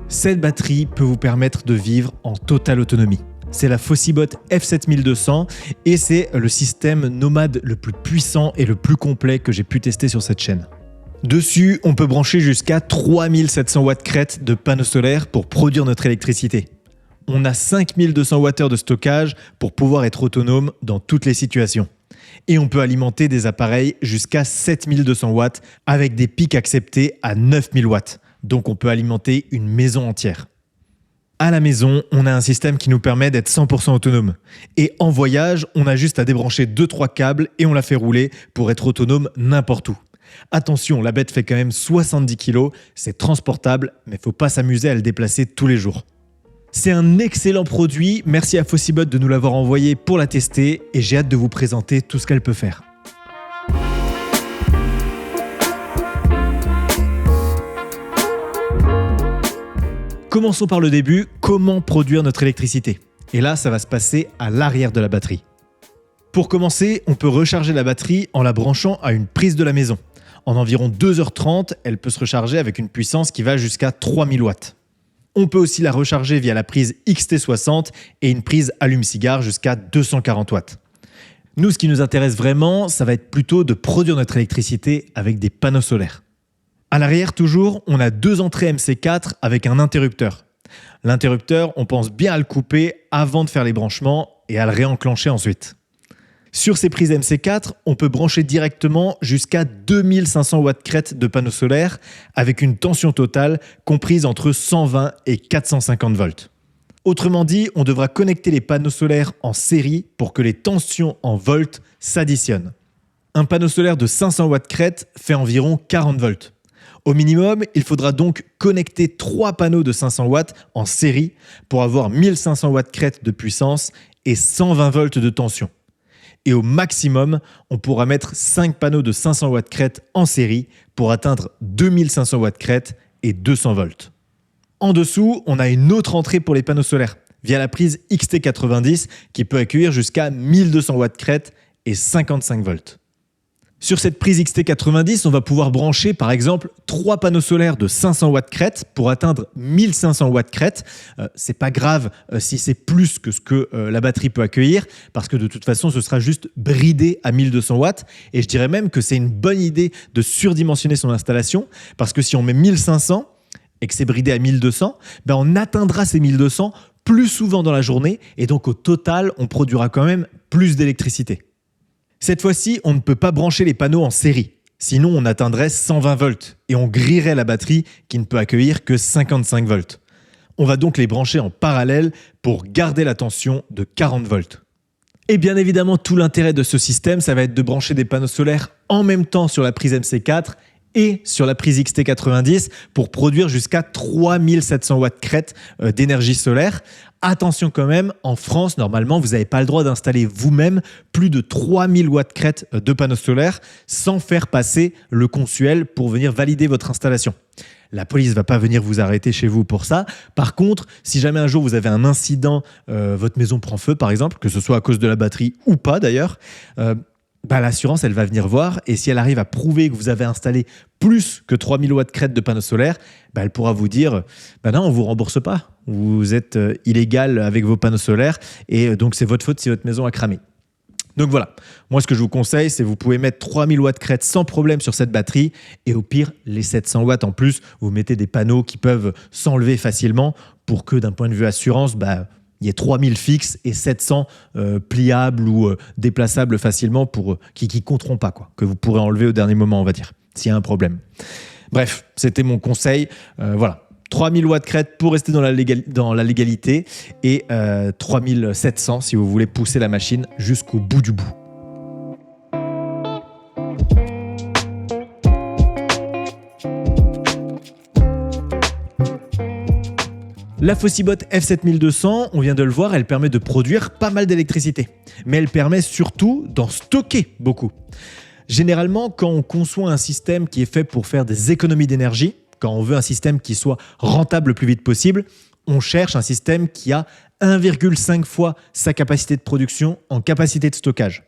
Cette batterie peut vous permettre de vivre en totale autonomie. C'est la Fossibot F7200 et c'est le système nomade le plus puissant et le plus complet que j'ai pu tester sur cette chaîne. Dessus, on peut brancher jusqu'à 3700 watts crête de panneaux solaires pour produire notre électricité. On a 5200 Wh de stockage pour pouvoir être autonome dans toutes les situations. Et on peut alimenter des appareils jusqu'à 7200 watts avec des pics acceptés à 9000 watts. Donc on peut alimenter une maison entière. À la maison, on a un système qui nous permet d'être 100% autonome. Et en voyage, on a juste à débrancher 2-3 câbles et on la fait rouler pour être autonome n'importe où. Attention, la bête fait quand même 70 kg, c'est transportable, mais il ne faut pas s'amuser à le déplacer tous les jours. C'est un excellent produit, merci à Fossibot de nous l'avoir envoyé pour la tester et j'ai hâte de vous présenter tout ce qu'elle peut faire. Commençons par le début, comment produire notre électricité? Et là, ça va se passer à l'arrière de la batterie. Pour commencer, on peut recharger la batterie en la branchant à une prise de la maison. En environ 2h30, elle peut se recharger avec une puissance qui va jusqu'à 3000 watts. On peut aussi la recharger via la prise XT60 et une prise allume-cigare jusqu'à 240 watts. Nous, ce qui nous intéresse vraiment, ça va être plutôt de produire notre électricité avec des panneaux solaires. À l'arrière, toujours, on a 2 entrées MC4 avec un interrupteur. L'interrupteur, on pense bien à le couper avant de faire les branchements et à le réenclencher ensuite. Sur ces prises MC4, on peut brancher directement jusqu'à 2500 watts crête de panneaux solaires avec une tension totale comprise entre 120 et 450 volts. Autrement dit, on devra connecter les panneaux solaires en série pour que les tensions en volts s'additionnent. Un panneau solaire de 500 watts crête fait environ 40 volts. Au minimum, il faudra donc connecter 3 panneaux de 500 watts en série pour avoir 1500 watts crête de puissance et 120 volts de tension. Et au maximum, on pourra mettre 5 panneaux de 500 watts crête en série pour atteindre 2500 watts crête et 200 volts. En dessous, on a une autre entrée pour les panneaux solaires via la prise XT90 qui peut accueillir jusqu'à 1200 watts crête et 55 volts. Sur cette prise XT90, on va pouvoir brancher par exemple 3 panneaux solaires de 500 watts crête pour atteindre 1500 watts crête. C'est pas grave si c'est plus que ce que la batterie peut accueillir parce que de toute façon, ce sera juste bridé à 1200 watts. Et je dirais même que c'est une bonne idée de surdimensionner son installation parce que si on met 1500 et que c'est bridé à 1200, on atteindra ces 1200 plus souvent dans la journée et donc au total, on produira quand même plus d'électricité. Cette fois-ci, on ne peut pas brancher les panneaux en série, sinon on atteindrait 120 volts et on grillerait la batterie qui ne peut accueillir que 55 volts. On va donc les brancher en parallèle pour garder la tension de 40 volts. Et bien évidemment, tout l'intérêt de ce système, ça va être de brancher des panneaux solaires en même temps sur la prise MC4 et sur la prise XT90 pour produire jusqu'à 3700 watts crête d'énergie solaire. Attention quand même, en France, normalement, vous n'avez pas le droit d'installer vous-même plus de 3000 watts crête de panneaux solaires sans faire passer le consuel pour venir valider votre installation. La police ne va pas venir vous arrêter chez vous pour ça. Par contre, si jamais un jour vous avez un incident, votre maison prend feu par exemple, que ce soit à cause de la batterie ou pas d'ailleurs, l'assurance, elle va venir voir et si elle arrive à prouver que vous avez installé plus que 3000 watts crête de panneaux solaires, elle pourra vous dire non, on ne vous rembourse pas. Vous êtes illégal avec vos panneaux solaires et donc c'est votre faute si votre maison a cramé. Donc voilà, moi ce que je vous conseille, c'est que vous pouvez mettre 3000 watts crête sans problème sur cette batterie et au pire, les 700 watts en plus, vous mettez des panneaux qui peuvent s'enlever facilement pour que d'un point de vue assurance, il y a 3000 fixes et 700 pliables ou déplaçables facilement pour qui ne compteront pas, que vous pourrez enlever au dernier moment, on va dire, s'il y a un problème. Bref, c'était mon conseil. Voilà, 3000 watts crête pour rester dans la légalité et 3700 si vous voulez pousser la machine jusqu'au bout du bout. La Fossibot F7200, on vient de le voir, elle permet de produire pas mal d'électricité. Mais elle permet surtout d'en stocker beaucoup. Généralement, quand on conçoit un système qui est fait pour faire des économies d'énergie, quand on veut un système qui soit rentable le plus vite possible, on cherche un système qui a 1,5 fois sa capacité de production en capacité de stockage.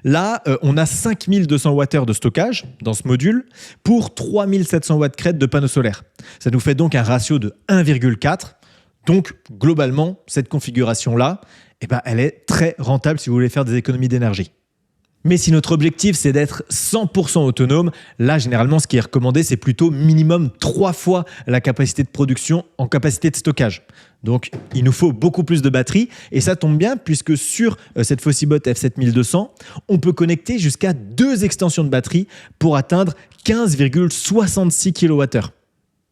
Là, on a 5200 Wh de stockage dans ce module pour 3700 watts crête de panneaux solaires. Ça nous fait donc un ratio de 1,4. Donc, globalement, cette configuration-là, elle est très rentable si vous voulez faire des économies d'énergie. Mais si notre objectif, c'est d'être 100% autonome, là, généralement, ce qui est recommandé, c'est plutôt minimum 3 fois la capacité de production en capacité de stockage. Donc, il nous faut beaucoup plus de batterie. Et ça tombe bien, puisque sur cette Fossibot F7200, on peut connecter jusqu'à 2 extensions de batterie pour atteindre 15,66 kWh.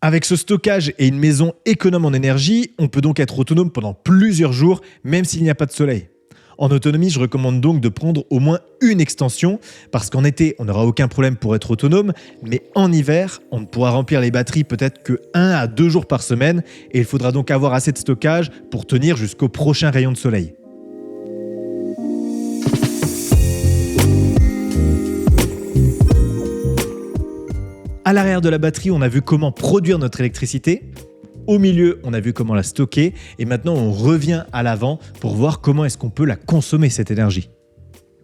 Avec ce stockage et une maison économe en énergie, on peut donc être autonome pendant plusieurs jours, même s'il n'y a pas de soleil. En autonomie, je recommande donc de prendre au moins une extension parce qu'en été, on n'aura aucun problème pour être autonome, mais en hiver, on ne pourra remplir les batteries peut-être que 1 à 2 jours par semaine et il faudra donc avoir assez de stockage pour tenir jusqu'au prochain rayon de soleil. À l'arrière de la batterie, on a vu comment produire notre électricité. Au milieu, on a vu comment la stocker et maintenant on revient à l'avant pour voir comment est-ce qu'on peut la consommer cette énergie.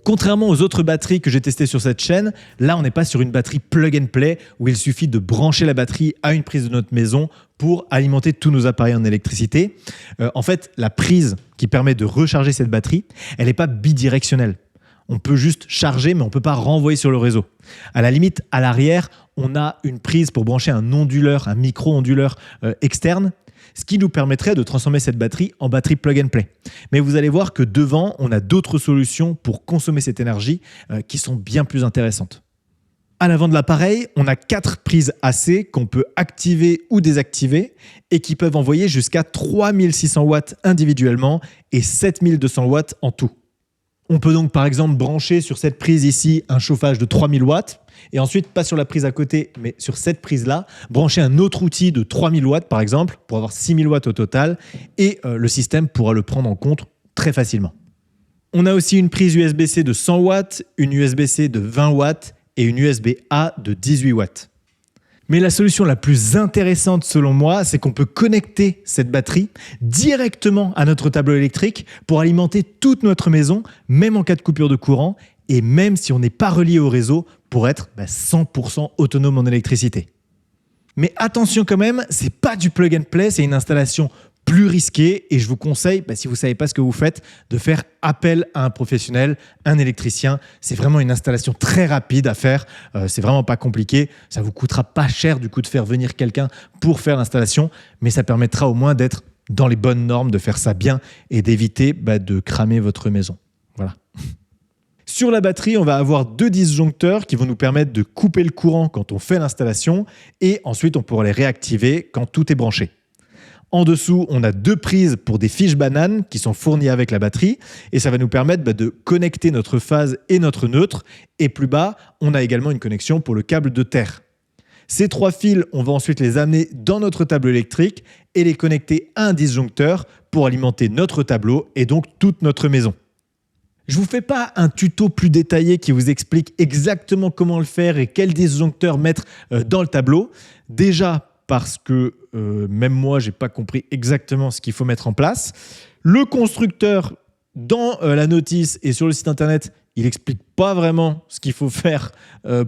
Contrairement aux autres batteries que j'ai testées sur cette chaîne, là on n'est pas sur une batterie plug and play où il suffit de brancher la batterie à une prise de notre maison pour alimenter tous nos appareils en électricité. En fait, la prise qui permet de recharger cette batterie, elle n'est pas bidirectionnelle. On peut juste charger, mais on ne peut pas renvoyer sur le réseau. À la limite, à l'arrière, on a une prise pour brancher un onduleur, un micro-onduleur externe, ce qui nous permettrait de transformer cette batterie en batterie plug and play. Mais vous allez voir que devant, on a d'autres solutions pour consommer cette énergie qui sont bien plus intéressantes. À l'avant de l'appareil, on a 4 prises AC qu'on peut activer ou désactiver et qui peuvent envoyer jusqu'à 3600 watts individuellement et 7200 watts en tout. On peut donc par exemple brancher sur cette prise ici un chauffage de 3000 watts et ensuite, pas sur la prise à côté, mais sur cette prise-là, brancher un autre outil de 3000 watts par exemple pour avoir 6000 watts au total et le système pourra le prendre en compte très facilement. On a aussi une prise USB-C de 100 watts, une USB-C de 20 watts et une USB-A de 18 watts. Mais la solution la plus intéressante selon moi, c'est qu'on peut connecter cette batterie directement à notre tableau électrique pour alimenter toute notre maison, même en cas de coupure de courant et même si on n'est pas relié au réseau pour être 100% autonome en électricité. Mais attention quand même, c'est pas du plug and play, c'est une installation plus risquée et je vous conseille, si vous ne savez pas ce que vous faites, de faire appel à un professionnel, un électricien. C'est vraiment une installation très rapide à faire, c'est vraiment pas compliqué. Ça vous coûtera pas cher du coup de faire venir quelqu'un pour faire l'installation, mais ça permettra au moins d'être dans les bonnes normes, de faire ça bien et d'éviter de cramer votre maison. Voilà. Sur la batterie, on va avoir 2 disjoncteurs qui vont nous permettre de couper le courant quand on fait l'installation et ensuite on pourra les réactiver quand tout est branché. En dessous, on a 2 prises pour des fiches bananes qui sont fournies avec la batterie et ça va nous permettre de connecter notre phase et notre neutre. Et plus bas, on a également une connexion pour le câble de terre. Ces 3 fils, on va ensuite les amener dans notre tableau électrique et les connecter à un disjoncteur pour alimenter notre tableau et donc toute notre maison. Je ne vous fais pas un tuto plus détaillé qui vous explique exactement comment le faire et quel disjoncteur mettre dans le tableau. Déjà, parce que même moi, je n'ai pas compris exactement ce qu'il faut mettre en place. Le constructeur, dans la notice et sur le site internet, il n'explique pas vraiment ce qu'il faut faire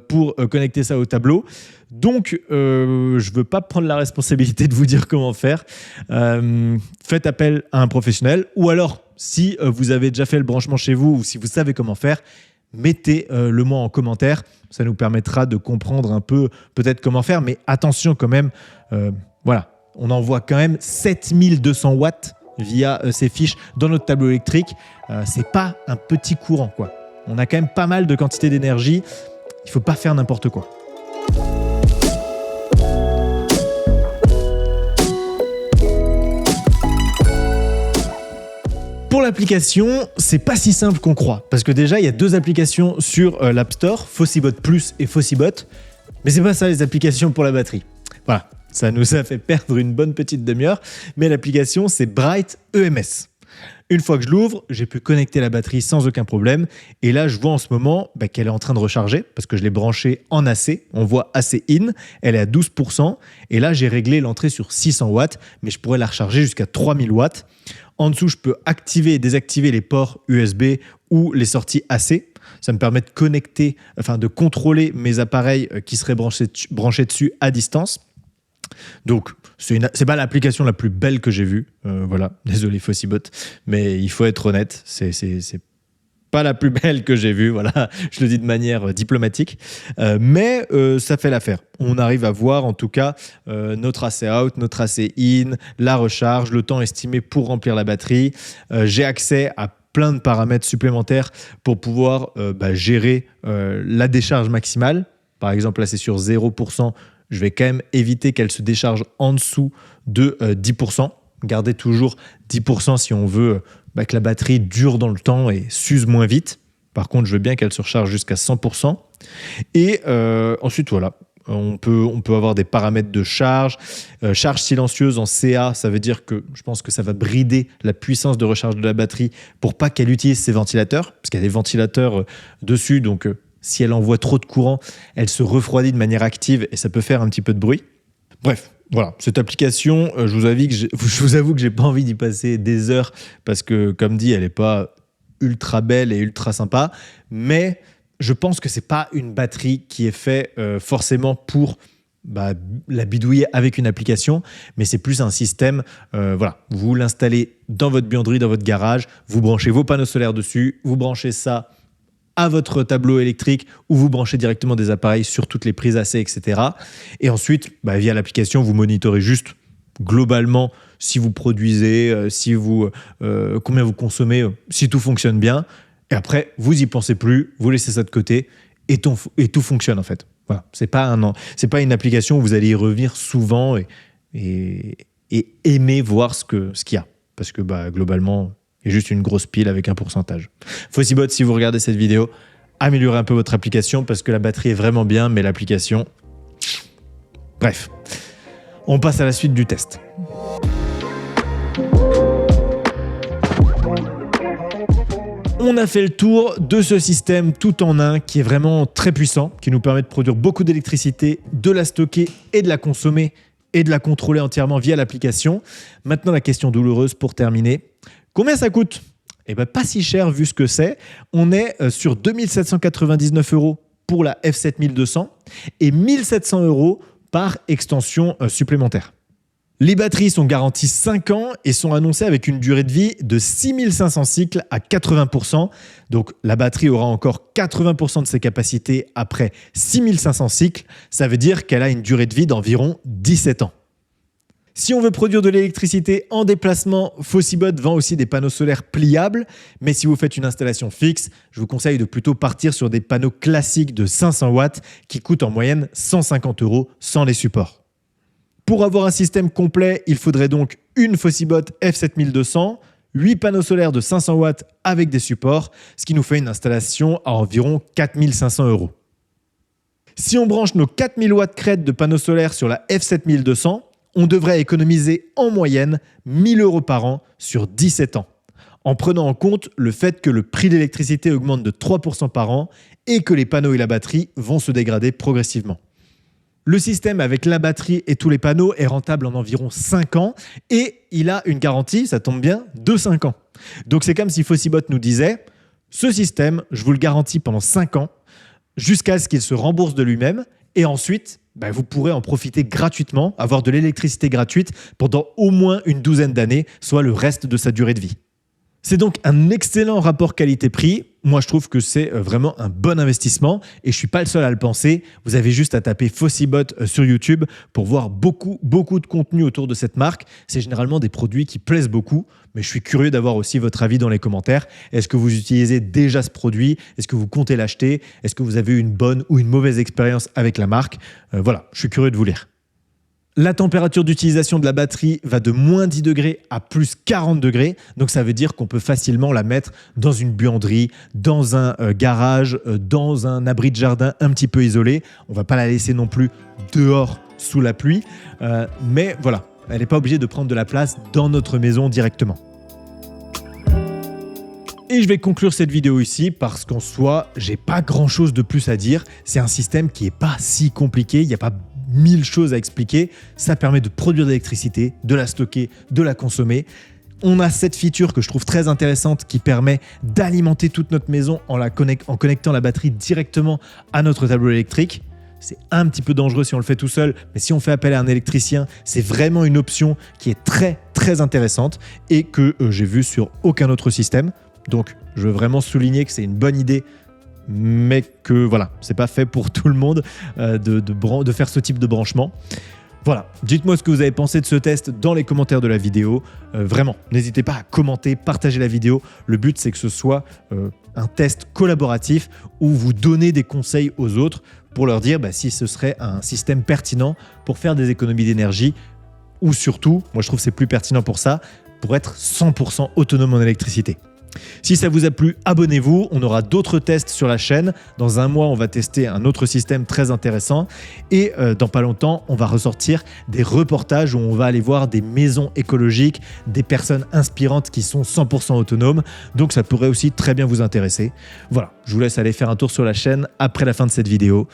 pour connecter ça au tableau. Donc, je ne veux pas prendre la responsabilité de vous dire comment faire. Faites appel à un professionnel ou alors, si vous avez déjà fait le branchement chez vous ou si vous savez comment faire, mettez-le moi en commentaire. Ça nous permettra de comprendre un peu peut-être comment faire. Mais attention quand même, voilà, on envoie quand même 7200 watts via ces fiches dans notre tableau électrique. C'est pas un petit courant, quoi. On a quand même pas mal de quantité d'énergie. Il ne faut pas faire n'importe quoi. Pour l'application, c'est pas si simple qu'on croit. Parce que déjà, il y a 2 applications sur l'App Store, Fossibot Plus et Fossibot. Mais c'est pas ça les applications pour la batterie. Voilà, ça nous a fait perdre une bonne petite demi-heure. Mais l'application, c'est Bright EMS. Une fois que je l'ouvre, j'ai pu connecter la batterie sans aucun problème. Et là, je vois en ce moment qu'elle est en train de recharger parce que je l'ai branchée en AC. On voit AC in, elle est à 12%. Et là, j'ai réglé l'entrée sur 600 watts, mais je pourrais la recharger jusqu'à 3000 watts. En dessous, je peux activer et désactiver les ports USB ou les sorties AC. Ça me permet de connecter, de contrôler mes appareils qui seraient branchés dessus à distance. Donc, c'est pas l'application la plus belle que j'ai vue. Voilà, désolé Fossibot, mais il faut être honnête, c'est pas la plus belle que j'ai vue, voilà, je le dis de manière diplomatique, mais ça fait l'affaire. On arrive à voir en tout cas notre AC out, notre AC in, la recharge, le temps estimé pour remplir la batterie. J'ai accès à plein de paramètres supplémentaires pour pouvoir gérer la décharge maximale. Par exemple, là c'est sur 0%, je vais quand même éviter qu'elle se décharge en dessous de 10%. Garder toujours 10% si on veut que la batterie dure dans le temps et s'use moins vite. Par contre, je veux bien qu'elle se recharge jusqu'à 100%. Et ensuite, voilà, on peut avoir des paramètres de charge. Charge silencieuse en CA, ça veut dire que je pense que ça va brider la puissance de recharge de la batterie pour pas qu'elle utilise ses ventilateurs, parce qu'il y a des ventilateurs dessus, donc si elle envoie trop de courant, elle se refroidit de manière active et ça peut faire un petit peu de bruit. Bref, voilà, cette application, je vous avoue que j'ai pas envie d'y passer des heures parce que, comme dit, elle n'est pas ultra belle et ultra sympa, mais je pense que c'est pas une batterie qui est faite forcément pour la bidouiller avec une application, mais c'est plus un système, vous l'installez dans votre buanderie, dans votre garage, vous branchez vos panneaux solaires dessus, vous branchez ça à votre tableau électrique ou vous branchez directement des appareils sur toutes les prises AC, etc. Et ensuite, via l'application, vous monitorez juste globalement si vous produisez, combien vous consommez, si tout fonctionne bien. Et après, vous n'y pensez plus, vous laissez ça de côté et tout fonctionne en fait. Voilà. C'est pas une application où vous allez y revenir souvent et aimer voir ce qu'il y a. Parce que globalement, il y a juste une grosse pile avec un pourcentage. Fossibot, si vous regardez cette vidéo, améliorez un peu votre application parce que la batterie est vraiment bien, mais l'application... Bref, on passe à la suite du test. On a fait le tour de ce système tout en un qui est vraiment très puissant, qui nous permet de produire beaucoup d'électricité, de la stocker et de la consommer et de la contrôler entièrement via l'application. Maintenant, la question douloureuse pour terminer. Combien ça coûte ? Pas si cher vu ce que c'est. On est sur 2 799 € pour la F7200 et 1 700 € par extension supplémentaire. Les batteries sont garanties 5 ans et sont annoncées avec une durée de vie de 6500 cycles à 80%. Donc la batterie aura encore 80% de ses capacités après 6500 cycles. Ça veut dire qu'elle a une durée de vie d'environ 17 ans. Si on veut produire de l'électricité en déplacement, Fossibot vend aussi des panneaux solaires pliables. Mais si vous faites une installation fixe, je vous conseille de plutôt partir sur des panneaux classiques de 500 watts qui coûtent en moyenne 150 € sans les supports. Pour avoir un système complet, il faudrait donc une Fossibot F7200, 8 panneaux solaires de 500 watts avec des supports, ce qui nous fait une installation à environ 4500 €. Si on branche nos 4000 watts crête de panneaux solaires sur la F7200, on devrait économiser en moyenne 1 000 € par an sur 17 ans, en prenant en compte le fait que le prix de l'électricité augmente de 3% par an et que les panneaux et la batterie vont se dégrader progressivement. Le système avec la batterie et tous les panneaux est rentable en environ 5 ans et il a une garantie, ça tombe bien, de 5 ans. Donc c'est comme si Fossibot nous disait « Ce système, je vous le garantis pendant 5 ans jusqu'à ce qu'il se rembourse de lui-même et ensuite, vous pourrez en profiter gratuitement, avoir de l'électricité gratuite pendant au moins une douzaine d'années, soit le reste de sa durée de vie. » C'est donc un excellent rapport qualité-prix. Moi, je trouve que c'est vraiment un bon investissement et je ne suis pas le seul à le penser. Vous avez juste à taper Fossibot sur YouTube pour voir beaucoup de contenu autour de cette marque. C'est généralement des produits qui plaisent beaucoup, mais je suis curieux d'avoir aussi votre avis dans les commentaires. Est-ce que vous utilisez déjà ce produit ? Est-ce que vous comptez l'acheter ? Est-ce que vous avez eu une bonne ou une mauvaise expérience avec la marque ? Voilà, je suis curieux de vous lire. La température d'utilisation de la batterie va de moins 10 degrés à plus 40 degrés. Donc, ça veut dire qu'on peut facilement la mettre dans une buanderie, dans un garage, dans un abri de jardin un petit peu isolé. On ne va pas la laisser non plus dehors sous la pluie. Mais voilà, elle n'est pas obligée de prendre de la place dans notre maison directement. Et je vais conclure cette vidéo ici parce qu'en soi, j'ai pas grand chose de plus à dire. C'est un système qui est pas si compliqué, il n'y a pas 1000 choses à expliquer. Ça permet de produire de l'électricité, de la stocker, de la consommer. On a cette feature que je trouve très intéressante qui permet d'alimenter toute notre maison en connectant la batterie directement à notre tableau électrique. C'est un petit peu dangereux si on le fait tout seul, mais si on fait appel à un électricien, c'est vraiment une option qui est très très intéressante et que j'ai vue sur aucun autre système. Donc je veux vraiment souligner que c'est une bonne idée, mais que voilà, c'est pas fait pour tout le monde de faire ce type de branchement. Voilà, dites-moi ce que vous avez pensé de ce test dans les commentaires de la vidéo. Vraiment, n'hésitez pas à commenter, partager la vidéo. Le but, c'est que ce soit un test collaboratif où vous donnez des conseils aux autres pour leur dire si ce serait un système pertinent pour faire des économies d'énergie ou surtout, moi je trouve que c'est plus pertinent pour ça, pour être 100% autonome en électricité. Si ça vous a plu, abonnez-vous, on aura d'autres tests sur la chaîne. Dans un mois, on va tester un autre système très intéressant et dans pas longtemps, on va ressortir des reportages où on va aller voir des maisons écologiques, des personnes inspirantes qui sont 100% autonomes. Donc ça pourrait aussi très bien vous intéresser. Voilà, je vous laisse aller faire un tour sur la chaîne après la fin de cette vidéo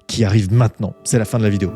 qui arrive maintenant. C'est la fin de la vidéo.